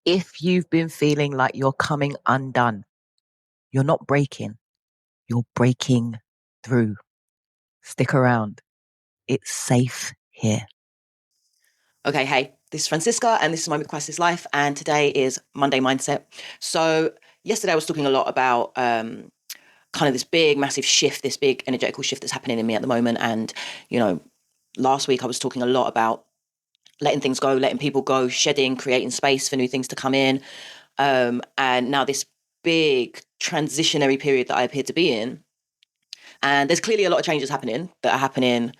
If you've been feeling like you're coming undone, you're not breaking, you're breaking through. Stick around. It's safe here. Okay, hey, this is Francisca, and this is my Chrysalis life, and today is Monday Mindset. So, yesterday I was talking a lot about kind of this big, massive shift, this big energetical shift that's happening in me at the moment. And, you know, last week I was talking a lot about letting things go, letting people go, shedding, creating space for new things to come in. And now this big transitionary period that I appear to be in. And there's clearly a lot of changes happening that are happening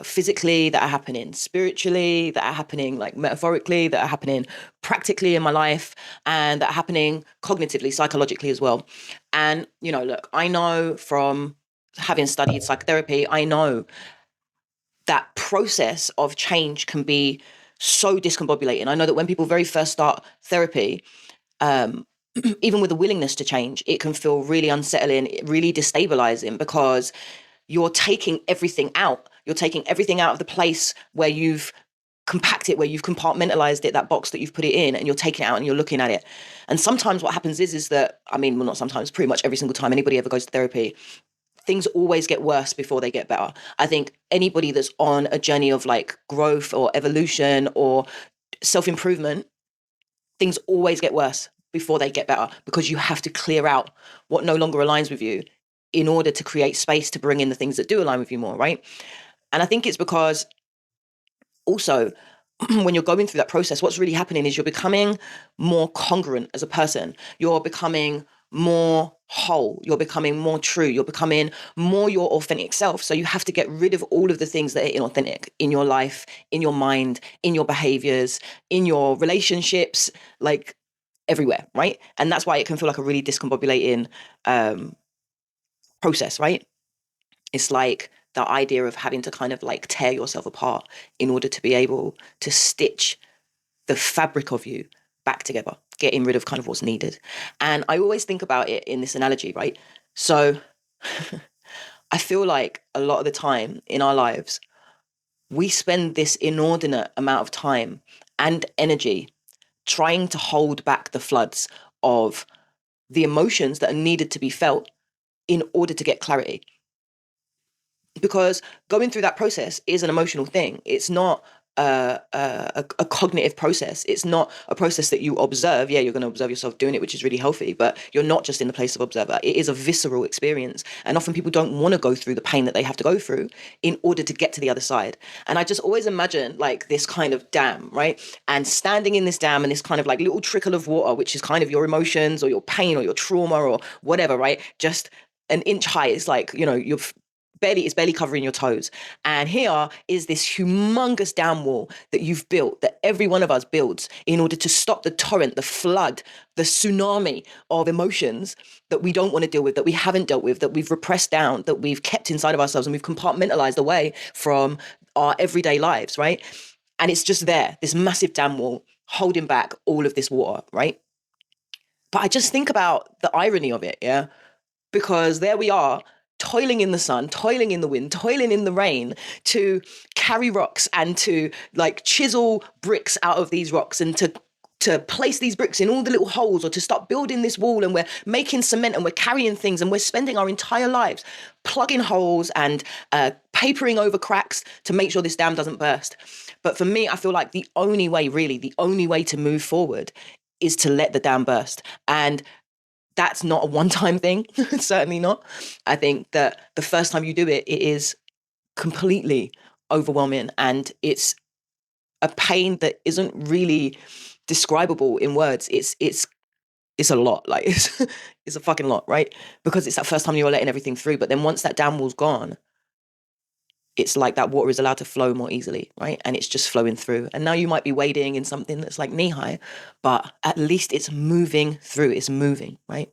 physically, that are happening spiritually, that are happening like metaphorically, that are happening practically in my life, and that are happening cognitively, psychologically as well. And, you know, look, I know from having studied psychotherapy, I know that process of change can be so discombobulating. I know that when people very first start therapy, even with a willingness to change, it can feel really unsettling, really destabilizing, because you're taking everything out. You're taking everything out of the place where you've compacted, where you've compartmentalized it, that box that you've put it in, and you're taking it out and you're looking at it. And sometimes what happens is that, I mean, well, not sometimes, pretty much every single time anybody ever goes to therapy, things always get worse before they get better. I think anybody that's on a journey of like growth or evolution or self-improvement, things always get worse before they get better, because you have to clear out what no longer aligns with you in order to create space to bring in the things that do align with you more, right? And I think it's because also when you're going through that process, what's really happening is you're becoming more congruent as a person. You're becoming more whole. You're becoming more true. You're becoming more your authentic self. So you have to get rid of all of the things that are inauthentic in your life, in your mind, in your behaviors, in your relationships, like everywhere, right? And that's why it can feel like a really discombobulating process, right? It's like the idea of having to kind of like tear yourself apart in order to be able to stitch the fabric of you back together, getting rid of kind of what's needed. And I always think about it in this analogy, right? So I feel like a lot of the time in our lives, we spend this inordinate amount of time and energy trying to hold back the floods of the emotions that are needed to be felt in order to get clarity. Because going through that process is an emotional thing. It's not a cognitive process. It's not a process that you observe. Yeah, you're going to observe yourself doing it, which is really healthy, but you're not just in the place of observer. It is a visceral experience. And often people don't want to go through the pain that they have to go through in order to get to the other side. And I just always imagine like this kind of dam, right? And standing in this dam and this kind of like little trickle of water, which is kind of your emotions or your pain or your trauma or whatever, right? Just an inch high. It's like, you know, it's barely covering your toes. And here is this humongous dam wall that you've built, that every one of us builds in order to stop the torrent, the flood, the tsunami of emotions that we don't want to deal with, that we haven't dealt with, that we've repressed down, that we've kept inside of ourselves, and we've compartmentalized away from our everyday lives, right? And it's just there, this massive dam wall holding back all of this water, right? But I just think about the irony of it, yeah? Because there we are, toiling in the sun, toiling in the wind, toiling in the rain to carry rocks and to like chisel bricks out of these rocks and to place these bricks in all the little holes, or to start building this wall, and we're making cement and we're carrying things, and we're spending our entire lives plugging holes and papering over cracks to make sure this dam doesn't burst. But for me, I feel like the only way, really, the only way to move forward is to let the dam burst. And that's not a one-time thing. Certainly not. I think that the first time you do it, it is completely overwhelming, and it's a pain that isn't really describable in words. It's a lot. Like it's a fucking lot, right? Because it's that first time you're letting everything through. But then once that dam wall's gone, it's like that water is allowed to flow more easily, right? And it's just flowing through. And now you might be wading in something that's like knee high, but at least it's moving through. It's moving, right?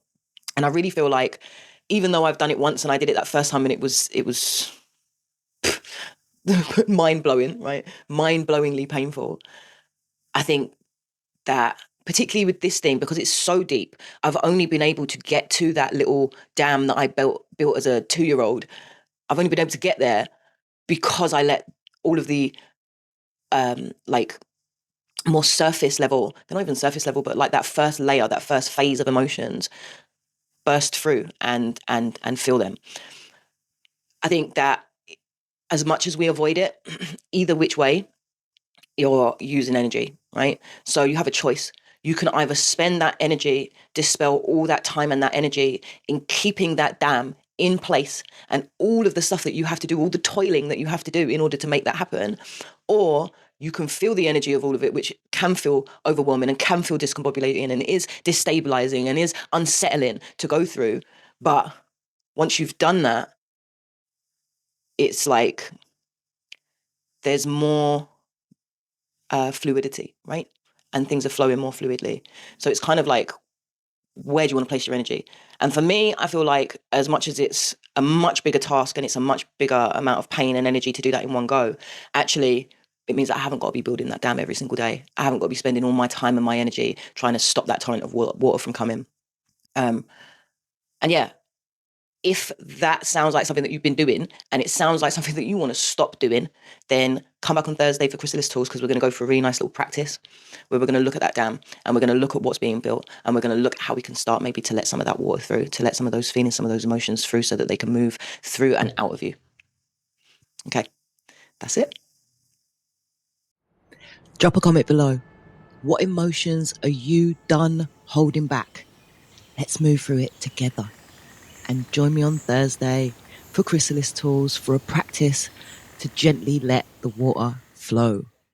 And I really feel like, even though I've done it once and I did it that first time and it was mind blowing, right? Mind blowingly painful. I think that particularly with this thing, because it's so deep, I've only been able to get to that little dam that I built as a 2-year-old. I've only been able to get there because I let all of the like more surface level, they're not even surface level, but like that first layer, that first phase of emotions burst through and feel them. I think that as much as we avoid it, either which way, you're using energy, right? So you have a choice. You can either spend that energy, dispel all that time and that energy in keeping that dam in place and all of the stuff that you have to do, all the toiling that you have to do in order to make that happen, or you can feel the energy of all of it, which can feel overwhelming and can feel discombobulating and is destabilizing and is unsettling to go through. But once you've done that, it's like there's more fluidity, right? And things are flowing more fluidly. So it's kind of like, where do you want to place your energy? And for me, I feel like as much as it's a much bigger task and it's a much bigger amount of pain and energy to do that in one go, actually, it means I haven't got to be building that dam every single day. I haven't got to be spending all my time and my energy trying to stop that torrent of water from coming. And yeah, if that sounds like something that you've been doing and it sounds like something that you want to stop doing, then come back on Thursday for Chrysalis Tools, because we're going to go for a really nice little practice where we're going to look at that dam and we're going to look at what's being built and we're going to look at how we can start maybe to let some of that water through, to let some of those feelings, some of those emotions through so that they can move through and out of you. Okay, that's it. Drop a comment below. What emotions are you done holding back? Let's move through it together. And join me on Thursday for Chrysalis Tools for a practice to gently let the water flow.